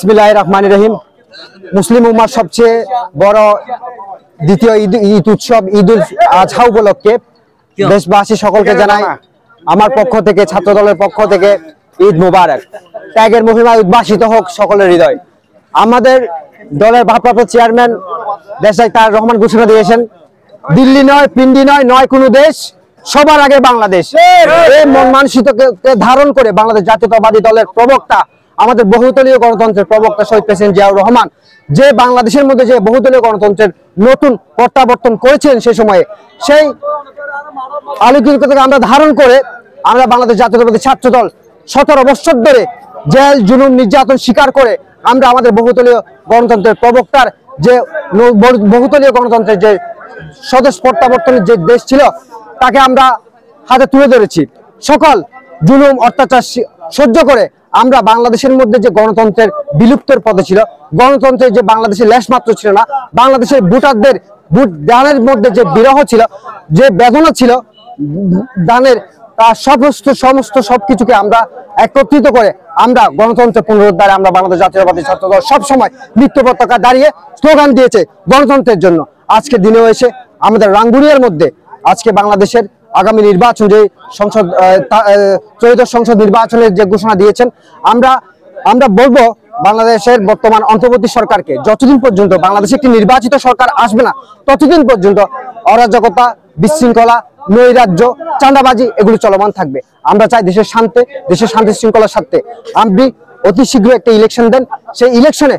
বিসমিল্লাহির রহমানির রহিম। মুসলিম উম্মার সবচেয়ে বড় দ্বিতীয় ঈদ উৎসব ঈদুল আজহা উপলক্ষে দেশবাসী সকলকে জানাই আমার পক্ষ থেকে, ছাত্র দলের পক্ষ থেকে ঈদ মুবারক। ত্যাগের মহিমা উদ্ভাসিত হোক সকলের হৃদয়। আমাদের দলের ভারপ্রাপ্ত চেয়ারম্যান দেশাই তারেক রহমান ঘোষণা দিয়েছেন, দিল্লি নয়, পিন্ডি নয়, নয় কোনো দেশ, সবার আগে বাংলাদেশ। এই মন মানসিকতাকে ধারণ করে বাংলাদেশ জাতীয়তাবাদী দলের প্রবক্তা, আমাদের বহুদলীয় গণতন্ত্রের প্রবক্তা শহীদ প্রেসিডেন্ট জিয়াউর রহমান যে বাংলাদেশের মধ্যে যে বহুদলীয় গণতন্ত্রের নতুন প্রত্যাবর্তন করেছেন, সেই সময়ে সেই আলোকিততাকে আমরা ধারণ করে আমরা বাংলাদেশ জাতীয়তাবাদী ছাত্র দল 17 বছর ধরে জেল জুলুম নির্যাতন স্বীকার করে আমরা আমাদের বহুদলীয় গণতন্ত্রের প্রবক্তার যে বহুদলীয় গণতন্ত্রের যে স্বদেশ প্রত্যাবর্তনের যে দেশ ছিল তাকে আমরা হাতে তুলে ধরেছি। সকল জুলুম অত্যাচার সহ্য করে আমরা বাংলাদেশের মধ্যে যে গণতন্ত্রের বিলুপ্তের পথে ছিল, গণতন্ত্রের যে বাংলাদেশের লেশমাত্র ছিল না, বাংলাদেশের ভোটারদের ভোট দানের মধ্যে যে বিরহ ছিল, যে বেদনা ছিল দানের, তার সমস্ত সবকিছুকে আমরা একত্রিত করে আমরা গণতন্ত্রের পুনরুদ্ধারে আমরা বাংলাদেশ জাতীয়তাবাদী ছাত্র দল সবসময় মৃত্যু পতাকা দাঁড়িয়ে স্লোগান দিয়েছে গণতন্ত্রের জন্য। আজকে দিনেও এসে আমাদের রাঙ্গুনিয়ার মধ্যে আজকে বাংলাদেশের আগামী নির্বাচন, যে সংসদ ত্রয়োদশ সংসদ নির্বাচনের যে ঘোষণা দিয়েছেন, আমরা বলবো বাংলাদেশের বর্তমান অন্তর্বর্তী সরকারকে, যতদিন পর্যন্ত বাংলাদেশে একটি নির্বাচিত সরকার আসবে না ততদিন পর্যন্ত অরাজকতা, বিশৃঙ্খলা, নৈরাজ্য, চাঁদাবাজি এগুলো চলমান থাকবে। আমরা চাই দেশের শান্তি শৃঙ্খলার সাথে আপনি অতি শীঘ্র একটা ইলেকশন দেন। সেই ইলেকশনে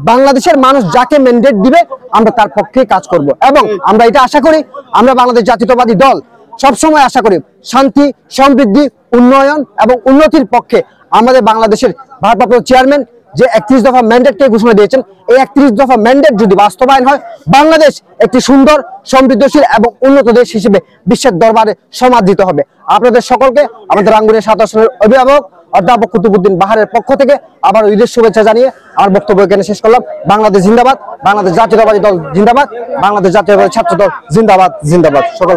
বাংলাদেশের মানুষ যাকে ম্যান্ডেট দিবে আমরা তার পক্ষে কাজ করব, এবং আমরা এটা আশা করি, আমরা বাংলাদেশ জাতীয়তাবাদী দল সবসময় আশা করি শান্তি, সমৃদ্ধি, উন্নয়ন এবং উন্নতির পক্ষে। আমাদের বাংলাদেশের ভারপ্রাপ্ত চেয়ারম্যান যে 31 দফা ম্যান্ডেটকে ঘোষণা দিয়েছেন, এই 31 দফা ম্যান্ডেট যদি বাস্তবায়ন হয়, বাংলাদেশ একটি সুন্দর, সমৃদ্ধশীল এবং উন্নত দেশ হিসেবে বিশ্বের দরবারে সমাদৃত হবে। আপনাদের সকলকে আমাদের রাঙ্গুনিয়া 7 আসনের অভিভাবক অধ্যাপক কুতুবউদ্দিন বাহারের পক্ষ থেকে আবার ঈদের শুভেচ্ছা জানিয়ে আমার বক্তব্য এখানে শেষ করলাম। বাংলাদেশ জিন্দাবাদ, বাংলাদেশ জাতীয়তাবাদী দল জিন্দাবাদ, বাংলাদেশ জাতীয়তাবাদী ছাত্র দল জিন্দাবাদ, জিন্দাবাদ। সকল